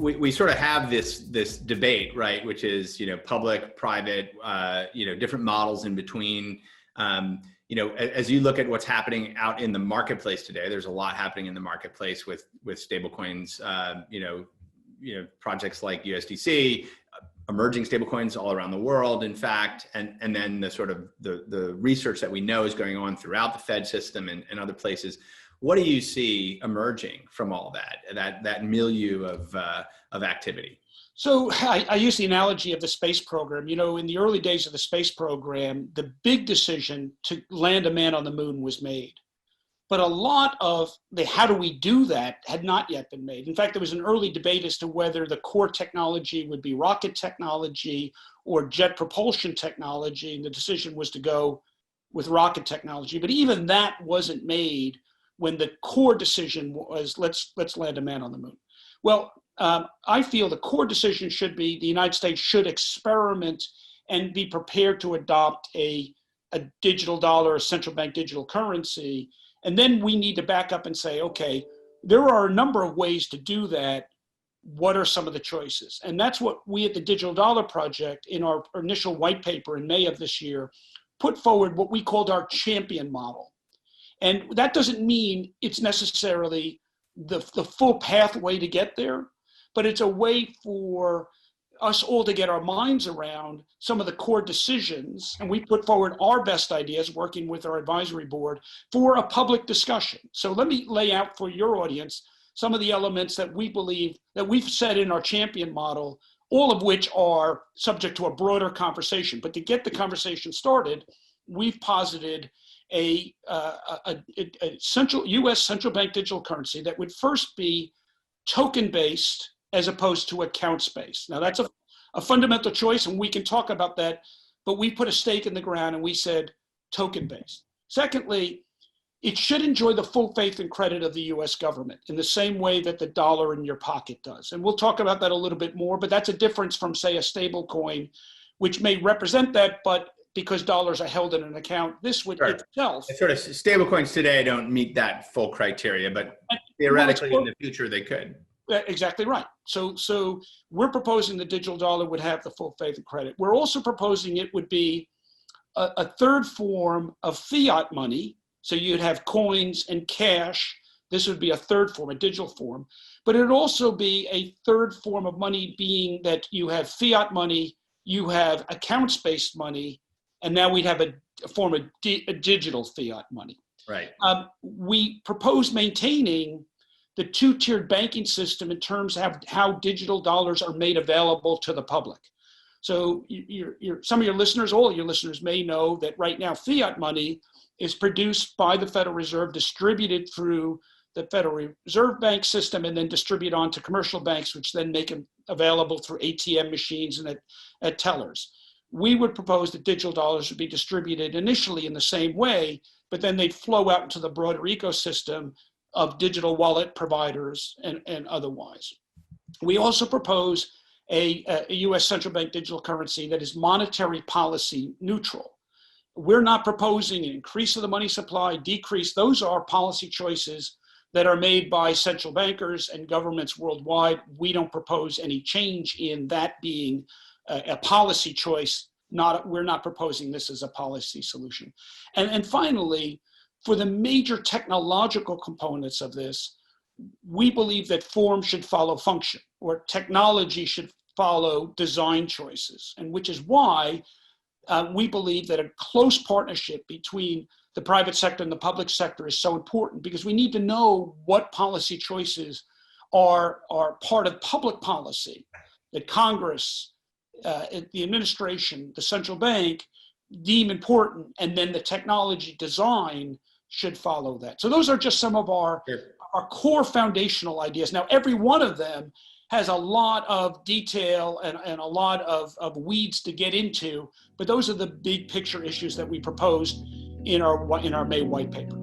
We sort of have this debate, right? Which is, public, private, different models in between. As you look at what's happening out in the marketplace today, there's a lot happening in the marketplace with stablecoins. Projects like USDC, emerging stablecoins all around the world, in fact, and then the sort of the research that we know is going on throughout the Fed system and other places. What do you see emerging from all that milieu of activity? So I use the analogy of the space program. In the early days of the space program, the big decision to land a man on the moon was made. But a lot of the how do we do that had not yet been made. In fact, there was an early debate as to whether the core technology would be rocket technology or jet propulsion technology. And the decision was to go with rocket technology. But even that wasn't made when the core decision was, let's land a man on the moon. Well, I feel the core decision should be the United States should experiment and be prepared to adopt a digital dollar, a central bank digital currency. And then we need to back up and say, okay, there are a number of ways to do that. What are some of the choices? And that's what we at the Digital Dollar Project, in our initial white paper in May of this year, put forward what we called our champion model. And that doesn't mean it's necessarily the full pathway to get there, but it's a way for us all to get our minds around some of the core decisions. And we put forward our best ideas working with our advisory board for a public discussion. So let me lay out for your audience some of the elements that we believe that we've said in our champion model, all of which are subject to a broader conversation. But to get the conversation started, we've posited a central U.S. central bank digital currency that would first be token-based as opposed to accounts-based. Now that's a fundamental choice, and we can talk about that, but we put a stake in the ground and we said token-based. Secondly, it should enjoy the full faith and credit of the US government in the same way that the dollar in your pocket does. And we'll talk about that a little bit more, but that's a difference from, say, a stable coin, which may represent that, but because dollars are held in an account, this would itself. Sort of stable coins today don't meet that full criteria, but theoretically in the future they could. Exactly right. So we're proposing the digital dollar would have the full faith and credit. We're also proposing it would be a third form of fiat money. So you'd have coins and cash. This would be a third form, a digital form. But it would also be a third form of money, being that you have fiat money, you have accounts-based money, and now we'd have a form of a digital fiat money. Right. We propose maintaining the two-tiered banking system in terms of how digital dollars are made available to the public. So some of your listeners, all of your listeners may know that right now fiat money is produced by the Federal Reserve, distributed through the Federal Reserve Bank system, and then distribute on to commercial banks, which then make them available through ATM machines and at tellers. We would propose that digital dollars would be distributed initially in the same way, but then they'd flow out into the broader ecosystem of digital wallet providers and otherwise. We also propose a US central bank digital currency that is monetary policy neutral. We're not proposing an increase of the money supply, decrease. Those are policy choices that are made by central bankers and governments worldwide. We don't propose any change in that being a policy choice. We're not proposing this as a policy solution. And finally, for the major technological components of this, we believe that form should follow function, or technology should follow design choices, and which is why we believe that a close partnership between the private sector and the public sector is so important, because we need to know what policy choices are part of public policy that Congress, the administration, the central bank deem important, and then the technology design should follow that. So those are just some of our core foundational ideas. Now, every one of them has a lot of detail and a lot of weeds to get into, but those are the big picture issues that we proposed in our May white paper.